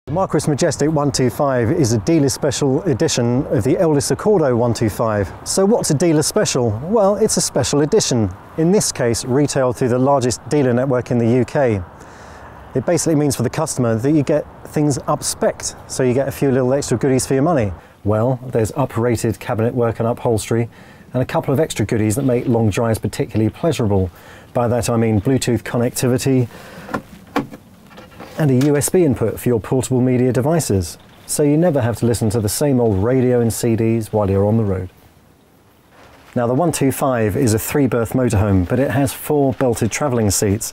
The Marquis Majestic 125 is a dealer special edition of the eldest Accordo 125. So what's a dealer special? Well, it's a special edition. In this case, retailed through the largest dealer network in the UK. It basically means for the customer that you get things up-spec'd, so you get a few little extra goodies for your money. Well, there's up-rated cabinet work and upholstery, and a couple of extra goodies that make long drives particularly pleasurable. By that I mean Bluetooth connectivity and a USB input for your portable media devices, so you never have to listen to the same old radio and CDs while you're on the road. Now the 125 is a 3-berth motorhome, but it has 4 belted travelling seats.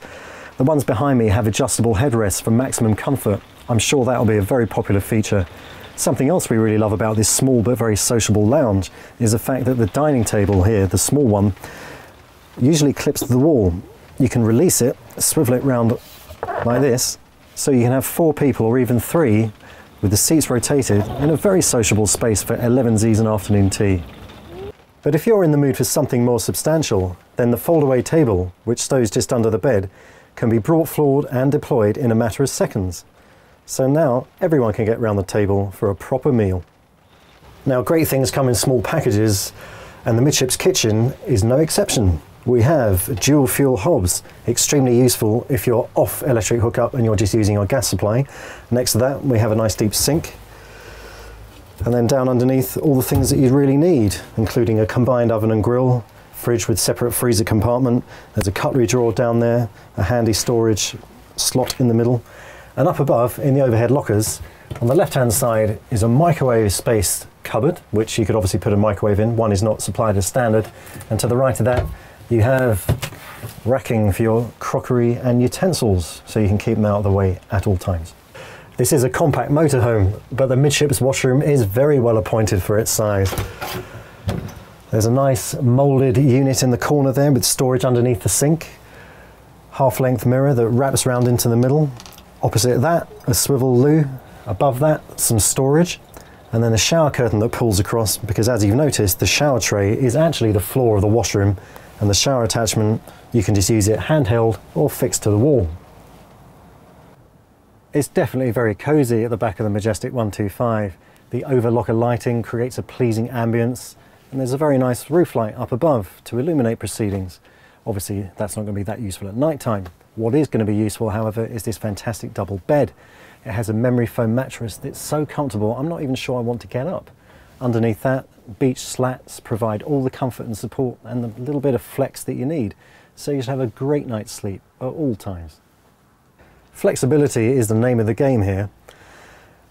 The ones behind me have adjustable headrests for maximum comfort. I'm sure that'll be a very popular feature. Something else we really love about this small but very sociable lounge is the fact that the dining table here, the small one, usually clips to the wall. You can release it, swivel it round like this, so you can have 4 people or even 3 with the seats rotated in a very sociable space for 11sies and afternoon tea. But if you're in the mood for something more substantial, then the fold-away table, which stows just under the bed, can be brought forward and deployed in a matter of seconds. So now everyone can get round the table for a proper meal. Now great things come in small packages, and the midships kitchen is no exception. We have dual fuel hobs, extremely useful if you're off electric hookup and you're just using our gas supply. Next to that we have a nice deep sink, and then down underneath all the things that you'd really need, including a combined oven and grill, fridge with separate freezer compartment, there's a cutlery drawer down there, a handy storage slot in the middle, and up above in the overhead lockers on the left hand side is a microwave spaced cupboard, which you could obviously put a microwave in. One is not supplied as standard, and to the right of that you have racking for your crockery and utensils, so you can keep them out of the way at all times. This is a compact motorhome, but the midships washroom is very well appointed for its size. There's a nice moulded unit in the corner there with storage underneath the sink, half-length mirror that wraps round into the middle. Opposite that, a swivel loo. Above that, some storage, and then a shower curtain that pulls across, because as you've noticed, the shower tray is actually the floor of the washroom, and the shower attachment, you can just use it handheld or fixed to the wall. It's definitely very cosy at the back of the Majestic 125. The overlocker lighting creates a pleasing ambience, and there's a very nice roof light up above to illuminate proceedings. Obviously that's not going to be that useful at night time. What is going to be useful, however, is this fantastic double bed. It has a memory foam mattress that's so comfortable I'm not even sure I want to get up. Underneath that, beach slats provide all the comfort and support and the little bit of flex that you need, so you should have a great night's sleep at all times. Flexibility is the name of the game here.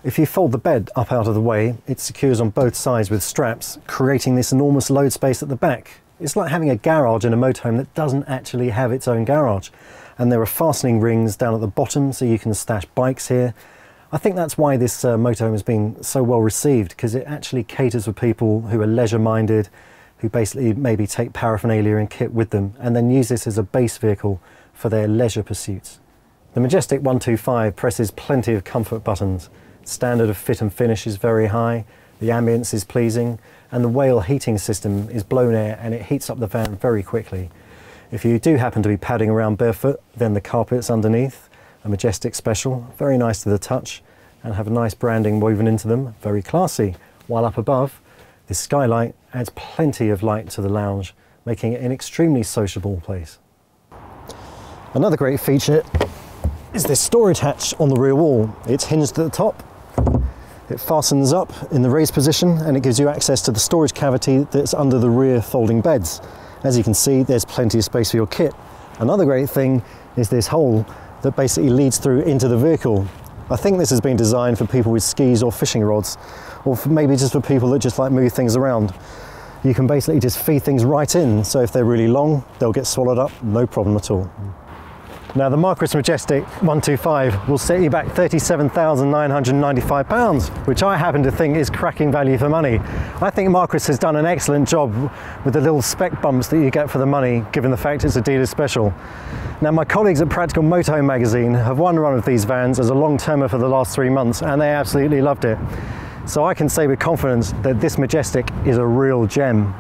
If you fold the bed up out of the way, it secures on both sides with straps, creating this enormous load space at the back. It's like having a garage in a motorhome that doesn't actually have its own garage. And there are fastening rings down at the bottom, so you can stash bikes here. I think that's why this motorhome has been so well received, because it actually caters for people who are leisure-minded, who basically maybe take paraphernalia and kit with them, and then use this as a base vehicle for their leisure pursuits. The Majestic 125 presses plenty of comfort buttons. Standard of fit and finish is very high, the ambience is pleasing, and the Whale heating system is blown air and it heats up the van very quickly. If you do happen to be padding around barefoot, then the carpets underneath, a Majestic special, very nice to the touch, and have a nice branding woven into them, very classy. While up above, this skylight adds plenty of light to the lounge, making it an extremely sociable place. Another great feature is this storage hatch on the rear wall. It's hinged at the top, it fastens up in the raised position, and it gives you access to the storage cavity that's under the rear folding beds. As you can see, there's plenty of space for your kit. Another great thing is this hole that basically leads through into the vehicle. I think this has been designed for people with skis or fishing rods, or maybe just for people that just like move things around. You can basically just feed things right in, so if they're really long, they'll get swallowed up, no problem at all. Now the Marquis Majestic 125 will set you back £37,995, which I happen to think is cracking value for money. I think Marquis has done an excellent job with the little spec bumps that you get for the money, given the fact it's a dealer special. Now my colleagues at Practical Motorhome magazine have won one of these vans as a long-termer for the last 3 months, and they absolutely loved it. So I can say with confidence that this Majestic is a real gem.